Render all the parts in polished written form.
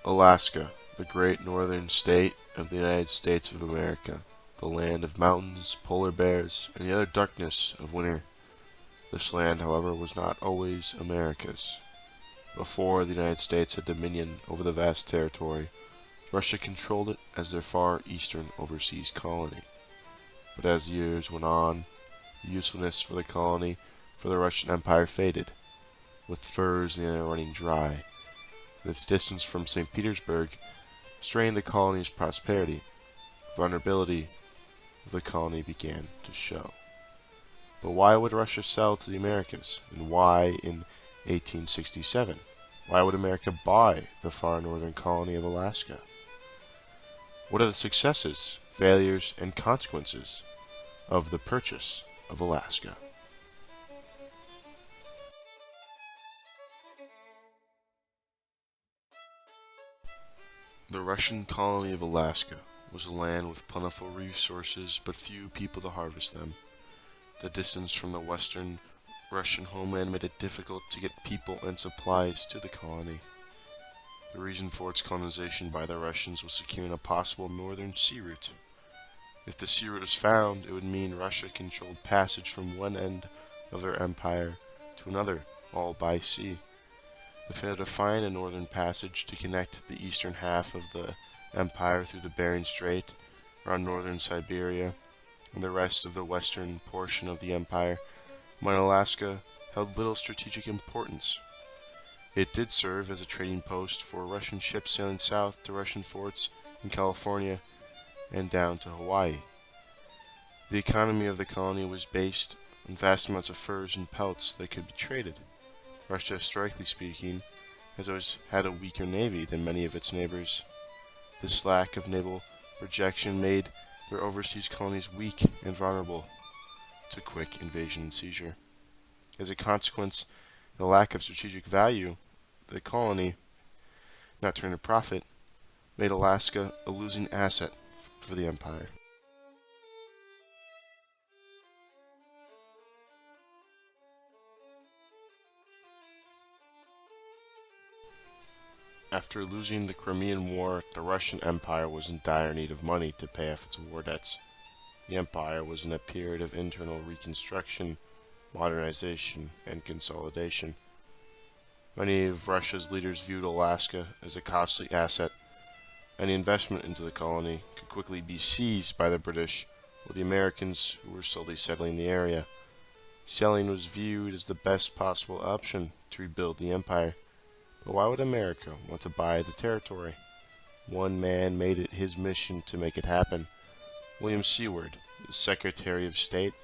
Alaska, the great northern state of the United States of America, the land of mountains, polar bears, and the utter darkness of winter. This land, however, was not always America's. Before the United States had dominion over the vast territory, Russia controlled it as their far eastern overseas colony. But as years went on, the usefulness for the colony for the Russian Empire faded, with furs in the air running dry, and its distance from St. Petersburg strained the colony's prosperity. Vulnerability of the colony began to show. But why would Russia sell to the Americas, and why in 1867? Why would America buy the far northern colony of Alaska? What are the successes, failures, and consequences of the purchase of Alaska? The Russian colony of Alaska was a land with plentiful resources but few people to harvest them. The distance from the western Russian homeland made it difficult to get people and supplies to the colony. The reason for its colonization by the Russians was securing a possible northern sea route. If the sea route was found, it would mean Russia controlled passage from one end of their empire to another, all by sea. The failure to find a northern passage to connect the eastern half of the empire through the Bering Strait around northern Siberia and the rest of the western portion of the empire, meant Alaska held little strategic importance. It did serve as a trading post for Russian ships sailing south to Russian forts in California and down to Hawaii. The economy of the colony was based on vast amounts of furs and pelts that could be traded. Russia, historically speaking, has always had a weaker navy than many of its neighbors. This lack of naval projection made their overseas colonies weak and vulnerable to quick invasion and seizure. As a consequence, the lack of strategic value, the colony, not turning a profit, made Alaska a losing asset for the empire. After losing the Crimean War, the Russian Empire was in dire need of money to pay off its war debts. The empire was in a period of internal reconstruction, modernization, and consolidation. Many of Russia's leaders viewed Alaska as a costly asset. Any investment into the colony could quickly be seized by the British or the Americans who were slowly settling the area. Selling was viewed as the best possible option to rebuild the empire. But why would America want to buy the territory? One man made it his mission to make it happen. William Seward, the Secretary of State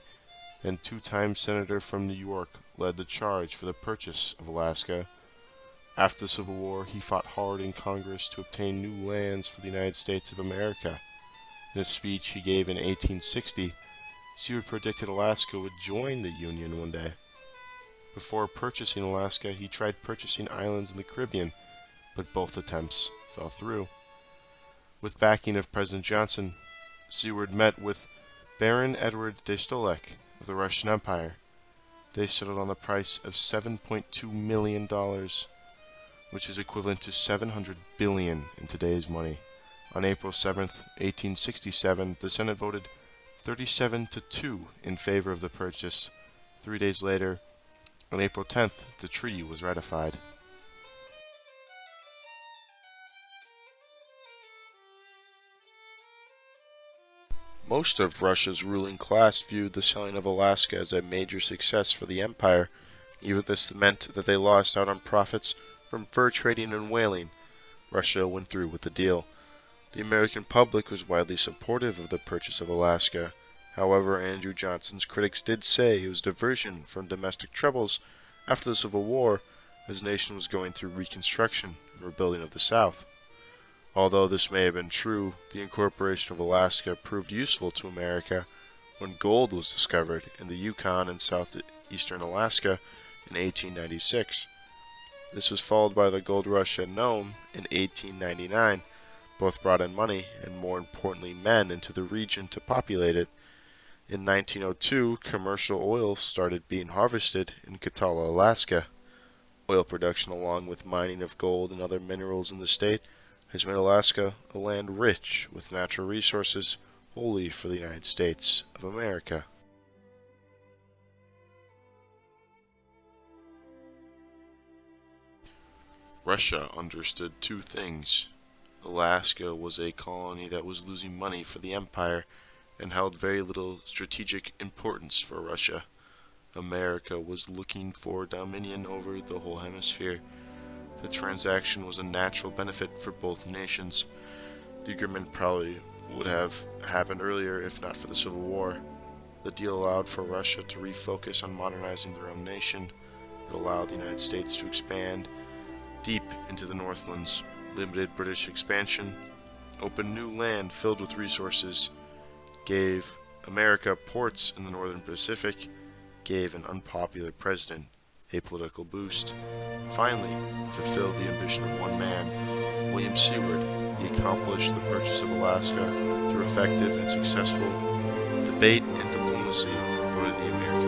and two-time senator from New York, led the charge for the purchase of Alaska. After the Civil War, he fought hard in Congress to obtain new lands for the United States of America. In a speech he gave in 1860, Seward predicted Alaska would join the Union one day. Before purchasing Alaska, he tried purchasing islands in the Caribbean, but both attempts fell through. With backing of President Johnson, Seward met with Baron Edward de Stolek of the Russian Empire. They settled on the price of $7.2 million, which is equivalent to $700 billion in today's money. On April 7, 1867, the Senate voted 37-2 in favor of the purchase. 3 days later, on April 10th, the treaty was ratified. Most of Russia's ruling class viewed the selling of Alaska as a major success for the empire. Even this meant that they lost out on profits from fur trading and whaling. Russia went through with the deal. The American public was widely supportive of the purchase of Alaska. However, Andrew Johnson's critics did say it was diversion from domestic troubles after the Civil War, as the nation was going through reconstruction and rebuilding of the South. Although this may have been true, the incorporation of Alaska proved useful to America when gold was discovered in the Yukon and southeastern Alaska in 1896. This was followed by the gold rush at Nome in 1899. Both brought in money and, more importantly, men into the region to populate it. In 1902, commercial oil started being harvested in Katalla, Alaska. Oil production, along with mining of gold and other minerals in the state, has made Alaska a land rich with natural resources wholly for the United States of America. Russia understood two things. Alaska was a colony that was losing money for the empire and held very little strategic importance for Russia. America was looking for dominion over the whole hemisphere. The transaction was a natural benefit for both nations. The agreement probably would have happened earlier if not for the Civil War. The deal allowed for Russia to refocus on modernizing their own nation. It allowed the United States to expand deep into the Northlands, limited British expansion, opened new land filled with resources, gave America ports in the northern Pacific, gave an unpopular president a political boost. Finally, fulfilled the ambition of one man, William Seward. He accomplished the purchase of Alaska through effective and successful debate and diplomacy for the American